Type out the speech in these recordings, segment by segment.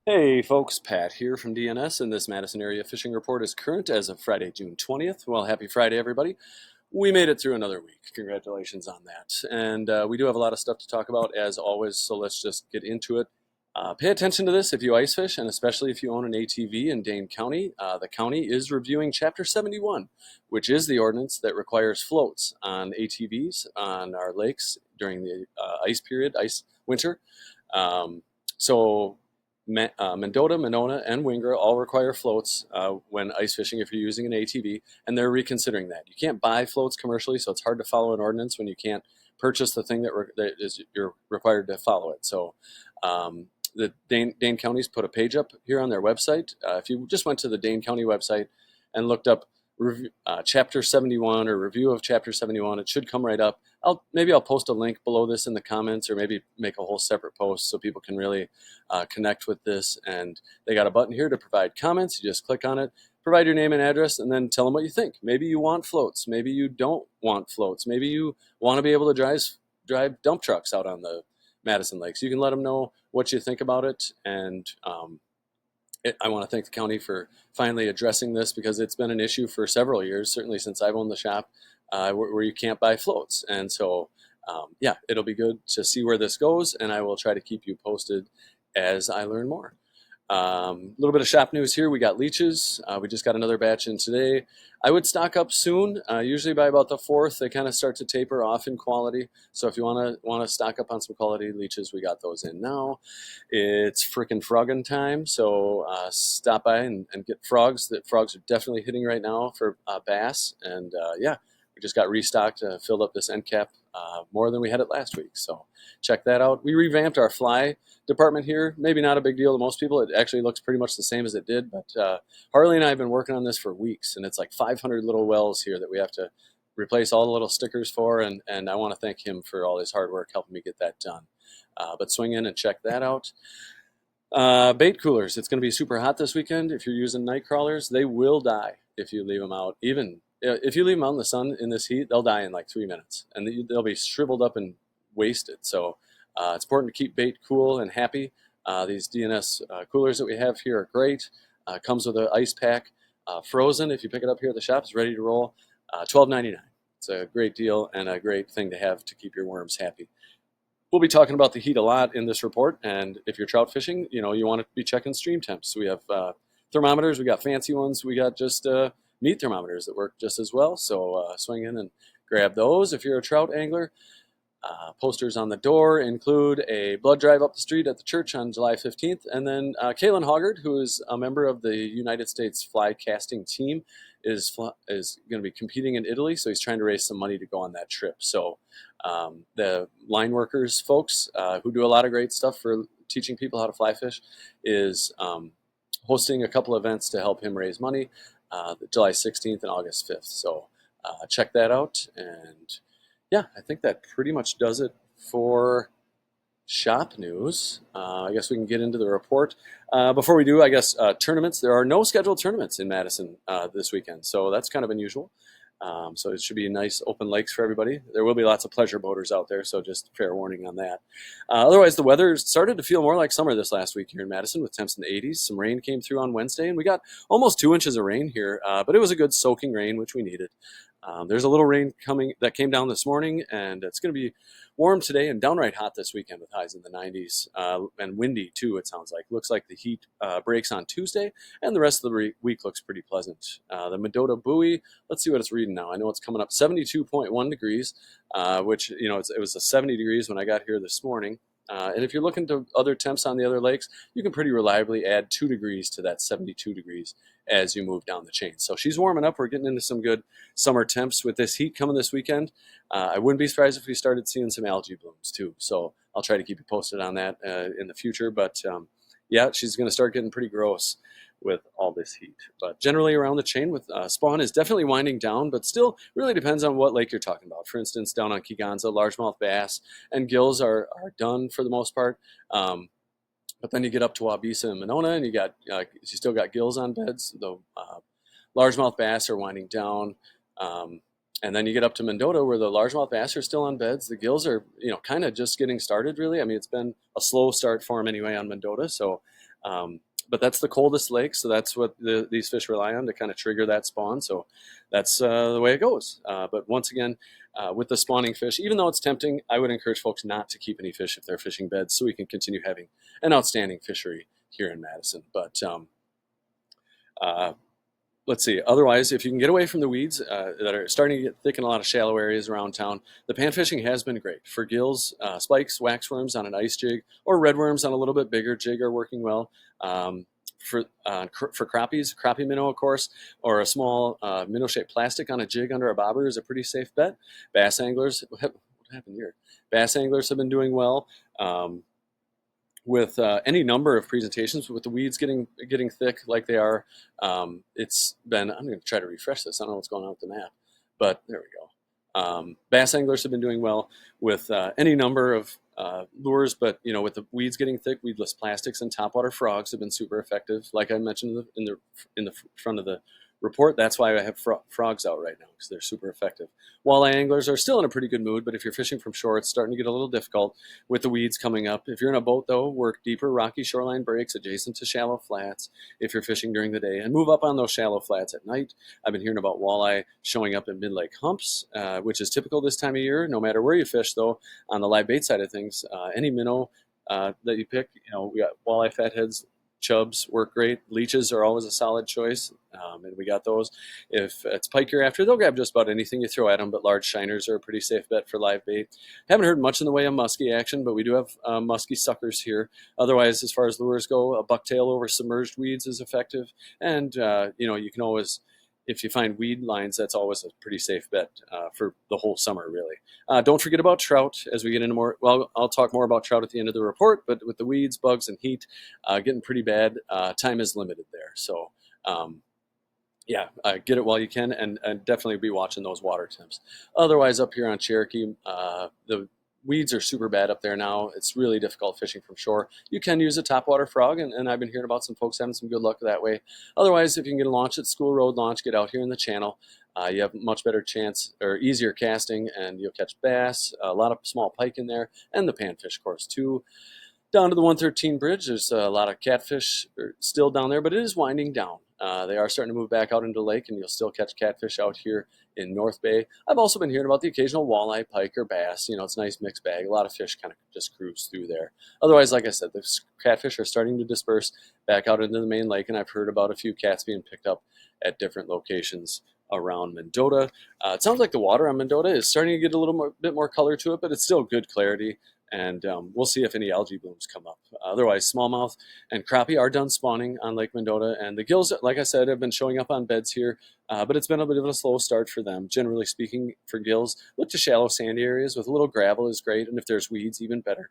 Hey folks, Pat here from DNS, and this Madison area fishing report is current as of Friday, June 20th. Well, happy Friday, everybody. We made it through another week. Congratulations on that. And we do have a lot of stuff to talk about, as always, so let's just get into it. Pay attention to this if you ice fish, and especially if you own an ATV in Dane County. The county is reviewing Chapter 71, which is the ordinance that requires floats on ATVs on our lakes during the ice period, ice winter. Um, so Mendota, Monona, and Wingra all require floats when ice fishing if you're using an ATV, and they're reconsidering that. You can't buy floats commercially, so it's hard to follow an ordinance when you can't purchase the thing you're required to follow it. So the Dane County's put a page up here on their website. If you just went to the Dane County website and looked up Chapter 71 or review of Chapter 71, it should come right up. Maybe I'll post a link below this in the comments, or maybe make a whole separate post so people can really connect with this. And they got a button here to provide comments. You just click on it, provide your name and address, and then tell them what you think. Maybe you want floats. Maybe you don't want floats. Maybe you want to be able to drive dump trucks out on the Madison Lakes. You can let them know what you think about it. And I want to thank the county for finally addressing this, because it's been an issue for several years, certainly since I've owned the shop, where you can't buy floats. And so, yeah, it'll be good to see where this goes, and I will try to keep you posted as I learn more. A little bit of shop news here. We got leeches. We just got another batch in today. I would stock up soon. Usually by about the 4th, they kind of start to taper off in quality. So if you want to stock up on some quality leeches, we got those in now. It's frickin' frogging time, so stop by and get frogs. The frogs are definitely hitting right now for bass, and yeah, we just got restocked, filled up this end cap more than we had it last week. So check that out. We revamped our fly department here. Maybe not a big deal to most people. It actually looks pretty much the same as it did, but Harley and I have been working on this for weeks, and it's like 500 little wells here that we have to replace all the little stickers for, and I want to thank him for all his hard work helping me get that done. But swing in and check that out. Bait coolers. It's going to be super hot this weekend. If you're using night crawlers, they will die if you leave them out. Even if you leave them out in the sun in this heat, they'll die in like 3 minutes, and they'll be shriveled up and wasted. So it's important to keep bait cool and happy. These DNS coolers that we have here are great. Comes with an ice pack, frozen. If you pick it up here at the shop, it's ready to roll. $12.99. It's a great deal and a great thing to have to keep your worms happy. We'll be talking about the heat a lot in this report, and if you're trout fishing, you want to be checking stream temps. We have thermometers. We got fancy ones. We got just meat thermometers that work just as well. So swing in and grab those if you're a trout angler. Posters on the door include a blood drive up the street at the church on July 15th. And then Kalen Hoggard, who is a member of the United States fly casting team, is going to be competing in Italy. So he's trying to raise some money to go on that trip. So the line workers folks who do a lot of great stuff for teaching people how to fly fish is hosting a couple events to help him raise money, July 16th and August 5th. So check that out. And yeah, I think that pretty much does it for shop news. I guess we can get into the report. Before we do, I guess tournaments. There are no scheduled tournaments in Madison this weekend, so that's kind of unusual. So it should be nice open lakes for everybody. There will be lots of pleasure boaters out there, so just fair warning on that. Otherwise, the weather started to feel more like summer this last week here in Madison with temps in the 80s. Some rain came through on Wednesday, and we got almost 2 inches of rain here, but it was a good soaking rain, which we needed. There's a little rain coming that came down this morning, and it's going to be warm today and downright hot this weekend with highs in the 90s and windy too, it sounds like. Looks like the heat breaks on Tuesday, and the rest of the week looks pretty pleasant. The Mendota buoy, let's see what it's reading now. I know it's coming up 72.1 degrees, which, it was a 70 degrees when I got here this morning. And if you're looking to other temps on the other lakes, you can pretty reliably add 2 degrees to that 72 degrees as you move down the chain. So she's warming up. We're getting into some good summer temps with this heat coming this weekend. I wouldn't be surprised if we started seeing some algae blooms too. So I'll try to keep you posted on that in the future. But yeah, she's going to start getting pretty gross with all this heat. But generally around the chain with spawn is definitely winding down, but still really depends on what lake you're talking about. For instance, down on Kegonsa, largemouth bass and gills are done for the most part. But then you get up to Wabisa and Monona, and you still got gills on beds. The largemouth bass are winding down. And then you get up to Mendota where the largemouth bass are still on beds. The gills are, kind of just getting started, really. I mean, it's been a slow start for them anyway on Mendota. So, but that's the coldest lake, so that's what these fish rely on to kind of trigger that spawn. So that's the way it goes. But once again, with the spawning fish, even though it's tempting, I would encourage folks not to keep any fish if they're fishing beds, so we can continue having an outstanding fishery here in Madison. But uh, let's see. Otherwise, if you can get away from the weeds that are starting to get thick in a lot of shallow areas around town, the pan fishing has been great. For gills, spikes, waxworms on an ice jig, or redworms on a little bit bigger jig are working well. For crappies, crappie minnow, of course, or a small minnow-shaped plastic on a jig under a bobber is a pretty safe bet. Bass anglers, what happened here? Bass anglers have been doing well. With any number of presentations, with the weeds getting thick like they are, it's been. I'm going to try to refresh this. I don't know what's going on with the map, but there we go. Bass anglers have been doing well with any number of lures, but with the weeds getting thick, weedless plastics and topwater frogs have been super effective. Like I mentioned in the front of the report, that's why I have frogs out right now, because they're super effective. Walleye anglers are still in a pretty good mood, but if you're fishing from shore, it's starting to get a little difficult with the weeds coming up. If you're in a boat, though, work deeper rocky shoreline breaks adjacent to shallow flats if you're fishing during the day, and move up on those shallow flats at night. I've been hearing about walleye showing up in mid-lake humps, which is typical this time of year. No matter where you fish, though, on the live bait side of things, any minnow that you pick, we got walleye fatheads, chubs work great. Leeches are always a solid choice, and we got those. If it's pike you're after, they'll grab just about anything you throw at them, but large shiners are a pretty safe bet for live bait. Haven't heard much in the way of muskie action, but we do have muskie suckers here. Otherwise, as far as lures go, a bucktail over submerged weeds is effective, and you can always, if you find weed lines, that's always a pretty safe bet for the whole summer, really. Don't forget about trout as we get into more. Well, I'll talk more about trout at the end of the report, but with the weeds, bugs, and heat getting pretty bad, time is limited there. So, get it while you can, and definitely be watching those water temps. Otherwise, up here on Cherokee, the weeds are super bad up there now. It's really difficult fishing from shore. You can use a topwater frog, and I've been hearing about some folks having some good luck that way. Otherwise, if you can get a launch at School Road Launch, get out here in the channel. You have much better chance or easier casting, and you'll catch bass, a lot of small pike in there, and the panfish course too. Down to the 113 bridge, there's a lot of catfish still down there, but it is winding down. They are starting to move back out into the lake, and you'll still catch catfish out here in North Bay. I've also been hearing about the occasional walleye, pike, or bass. It's a nice mixed bag. A lot of fish kind of just cruise through there. Otherwise, like I said, the catfish are starting to disperse back out into the main lake, and I've heard about a few cats being picked up at different locations around Mendota. It sounds like the water on Mendota is starting to get a little bit more color to it, but it's still good clarity. And we'll see if any algae blooms come up. Otherwise, smallmouth and crappie are done spawning on Lake Mendota, and the gills, like I said, have been showing up on beds here, but it's been a bit of a slow start for them. Generally speaking, for gills, look to shallow sandy areas with a little gravel is great, and if there's weeds, even better.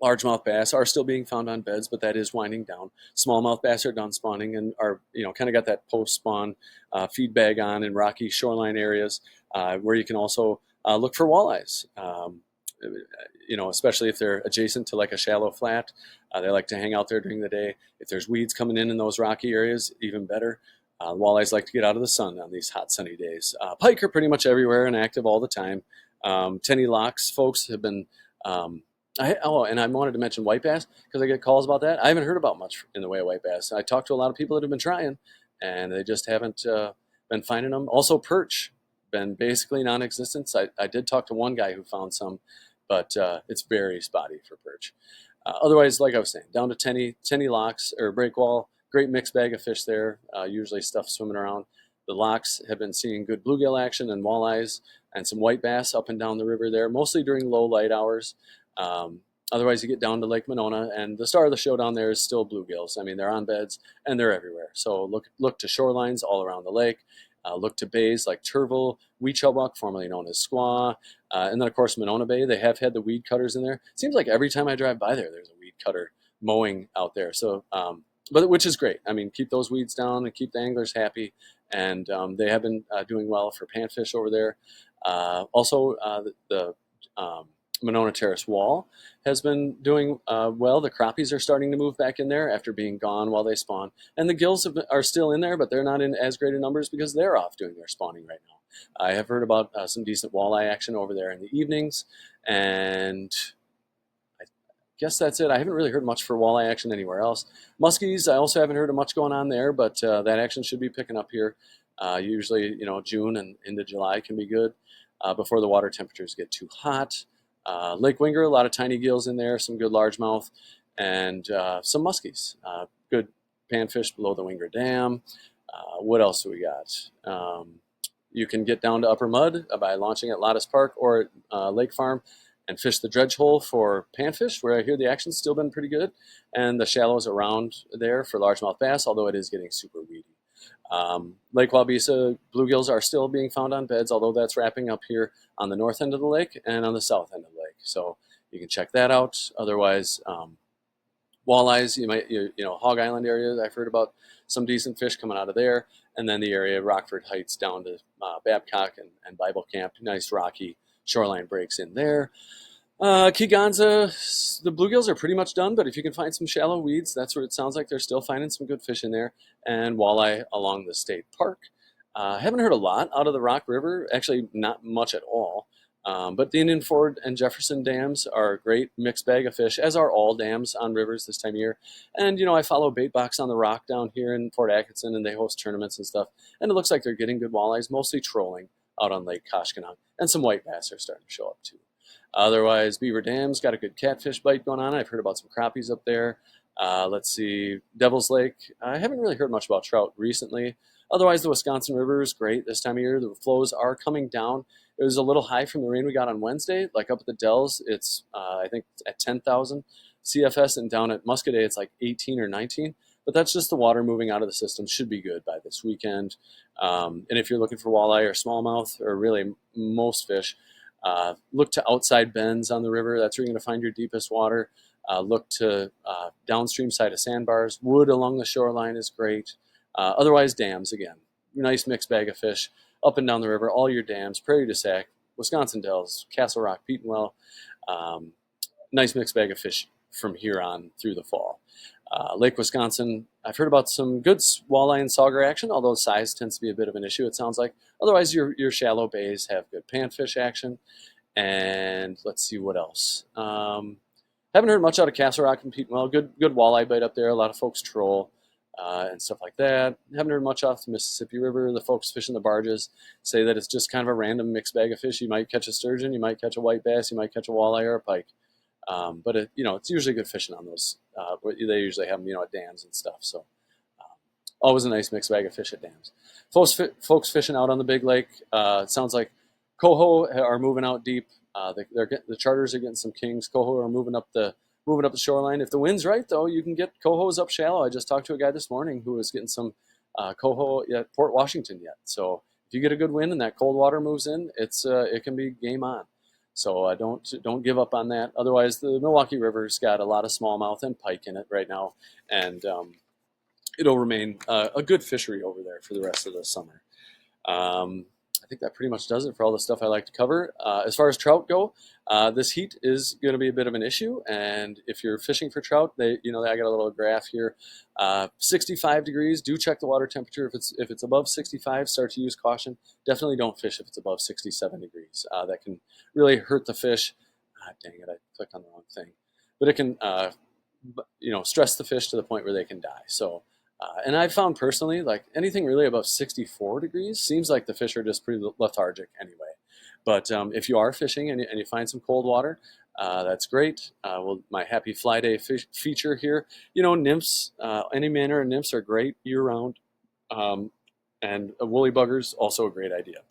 Largemouth bass are still being found on beds, but that is winding down. Smallmouth bass are done spawning and are, kind of got that post-spawn feed bag on in rocky shoreline areas where you can also look for walleyes. Especially if they're adjacent to like a shallow flat. They like to hang out there during the day. If there's weeds coming in those rocky areas, even better. Walleyes like to get out of the sun on these hot sunny days. Pike are pretty much everywhere and active all the time. Tenny locks folks have been, and I wanted to mention white bass because I get calls about that. I haven't heard about much in the way of white bass. I talked to a lot of people that have been trying, and they just haven't been finding them. Also perch, been basically non-existent. I did talk to one guy who found some, but it's very spotty for perch. Otherwise, like I was saying, down to tenny locks or breakwall, great mixed bag of fish there, usually stuff swimming around. The locks have been seeing good bluegill action and walleyes and some white bass up and down the river there, mostly during low light hours. Otherwise, you get down to Lake Monona, and the star of the show down there is still bluegills. I mean, they're on beds, and they're everywhere. So look to shorelines all around the lake. Look to bays like Turville, Weechubbuck, formerly known as Squaw, and then, of course, Monona Bay. They have had the weed cutters in there. It seems like every time I drive by there, there's a weed cutter mowing out there. So, but which is great. I mean, keep those weeds down and keep the anglers happy. And they have been doing well for panfish over there. Also, the Monona Terrace Wall has been doing well. The crappies are starting to move back in there after being gone while they spawn. And the gills are still in there, but they're not in as great a numbers because they're off doing their spawning right now. I have heard about some decent walleye action over there in the evenings, and I guess that's it. I haven't really heard much for walleye action anywhere else. Muskies, I also haven't heard of much going on there, but that action should be picking up here. Usually, June and into July can be good before the water temperatures get too hot. Lake Winger, a lot of tiny gills in there, some good largemouth, and some muskies. Good panfish below the Winger Dam. What else do we got? You can get down to Upper Mud by launching at Lottis Park or at Lake Farm and fish the dredge hole for panfish, where I hear the action's still been pretty good, and the shallows around there for largemouth bass, although it is getting super weedy. Lake Wabisa bluegills are still being found on beds, although that's wrapping up here on the north end of the lake and on the south end of the lake. So you can check that out. Otherwise, walleyes, Hog Island area, I've heard about some decent fish coming out of there. And then the area of Rockford Heights down to Babcock and Bible Camp, nice rocky shoreline breaks in there. Keeganza, the bluegills are pretty much done, but if you can find some shallow weeds, that's where it sounds like they're still finding some good fish in there. And walleye along the state park. Haven't heard a lot out of the Rock River, actually not much at all. But the Indian Ford and Jefferson dams are a great mixed bag of fish, as are all dams on rivers this time of year. And, I follow Bait Box on the Rock down here in Fort Atkinson, and they host tournaments and stuff. And it looks like they're getting good walleyes, mostly trolling out on Lake Koshkonong. And some white bass are starting to show up, too. Otherwise, Beaver Dam's got a good catfish bite going on. I've heard about some crappies up there. Let's see, Devil's Lake. I haven't really heard much about trout recently. Otherwise, the Wisconsin River is great this time of year. The flows are coming down. It was a little high from the rain we got on Wednesday. Like up at the Dells, it's, I think, at 10,000 CFS, and down at Muscadet, it's like 18 or 19. But that's just the water moving out of the system. Should be good by this weekend. And if you're looking for walleye or smallmouth, or really most fish, look to outside bends on the river. That's where you're going to find your deepest water. Look to downstream side of sandbars. Wood along the shoreline is great. Otherwise, dams again. Nice mixed bag of fish up and down the river. All your dams, Prairie du Sac, Wisconsin Dells, Castle Rock, Petenwell. Nice mixed bag of fish from here on through the fall. Lake Wisconsin, I've heard about some good walleye and sauger action, although size tends to be a bit of an issue, it sounds like. Otherwise, your shallow bays have good panfish action. And let's see what else. Haven't heard much out of Castle Rock and Petenwell. Good walleye bite up there. A lot of folks troll and stuff like that. Haven't heard much off the Mississippi River. The folks fishing the barges say that it's just kind of a random mixed bag of fish. You might catch a sturgeon, you might catch a white bass, you might catch a walleye or a pike. But it's usually good fishing on those. They usually have them, at dams and stuff. So always a nice mixed bag of fish at dams. Folks fishing out on the big lake. It sounds like coho are moving out deep. The charters are getting some kings. Coho are moving up the shoreline. If the wind's right, though, you can get cohos up shallow. I just talked to a guy this morning who was getting some coho at Port Washington yet. So if you get a good wind and that cold water moves in, it can be game on. So don't give up on that. Otherwise, the Milwaukee River's got a lot of smallmouth and pike in it right now, and it'll remain a good fishery over there for the rest of the summer. I think that pretty much does it for all the stuff I like to cover. As far as trout go, this heat is going to be a bit of an issue, and if you're fishing for trout, I got a little graph here. 65 degrees. Do check the water temperature. If it's above 65, start to use caution. Definitely don't fish if it's above 67 degrees. That can really hurt the fish. Dang it! I clicked on the wrong thing. But it can, stress the fish to the point where they can die. So. And I've found personally, like anything really above 64 degrees seems like the fish are just pretty lethargic anyway. But if you are fishing and you find some cold water, that's great. My Happy Fly Day feature here, nymphs, any manner of nymphs are great year round. And woolly buggers, also a great idea.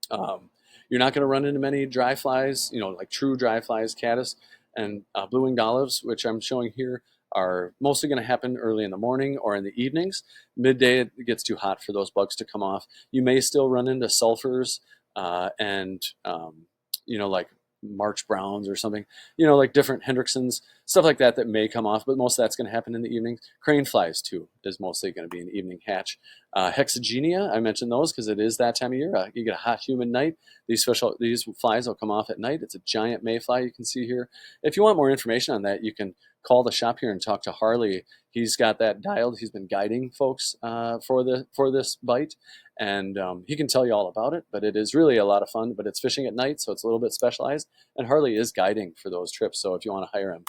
You're not going to run into many dry flies, like true dry flies, caddis, and blue-winged olives, which I'm showing here, are mostly going to happen early in the morning or in the evenings. Midday, it gets too hot for those bugs to come off. You may still run into sulfurs and like March Browns or something, like different Hendricksons. stuff like that that may come off, but most of that's going to happen in the evening. Crane flies too is mostly going to be an evening hatch. Hexagenia, I mentioned those because it is that time of year. You get a hot, humid night. These flies will come off at night. It's a giant mayfly you can see here. If you want more information on that, you can call the shop here and talk to Harley. He's got that dialed. He's been guiding folks for this bite, and he can tell you all about it. But it is really a lot of fun. But it's fishing at night, so it's a little bit specialized. And Harley is guiding for those trips, so if you want to hire him,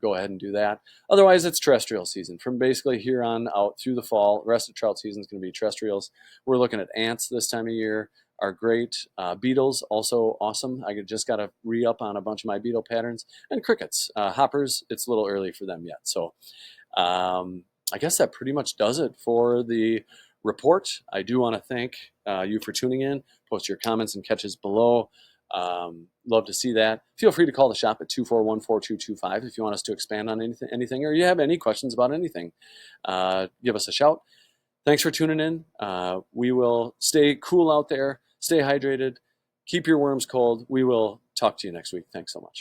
go ahead and do that. Otherwise, it's terrestrial season. From basically here on out through the fall, the rest of trout season is going to be terrestrials. We're looking at ants this time of year. Are great. Beetles, also awesome. I just got to re-up on a bunch of my beetle patterns. And crickets. Hoppers, it's a little early for them yet. So I guess that pretty much does it for the report. I do want to thank you for tuning in. Post your comments and catches below. Love to see that. Feel free to call the shop at 241-4225 if you want us to expand on anything or you have any questions about anything. Give us a shout. Thanks for tuning in. We will stay cool out there. Stay hydrated. Keep your worms cold. We will talk to you next week. Thanks so much.